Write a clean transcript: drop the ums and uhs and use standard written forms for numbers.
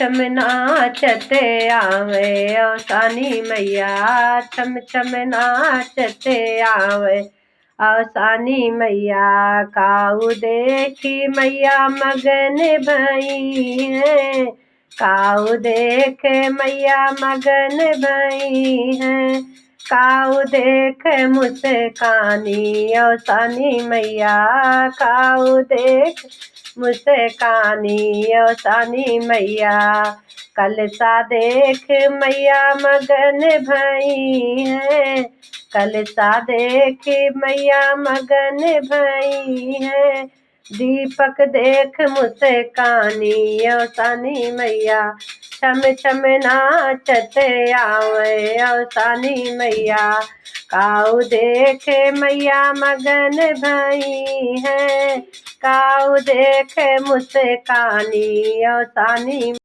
छम नाचते आवे अवसानी मैया, छम छम नाचते आवे अवसानी मैया। काऊ देखी मैया मगन भई है, काऊ देखे मैया मगन भई है। काऊ देख मुस्कानी अवसानी मैया, काऊ देख मुस्कानी अवसानी मैया। कलसा देख मैया मगन भई है, कलसा देख मैया मगन भई है। दीपक देख मुस्कानी अवसानी मैया, छम छम नाचते आवे अवसानी मैया। काऊ देखे मैया मगन भई है, काऊ देखे मुस्कानी अवसानी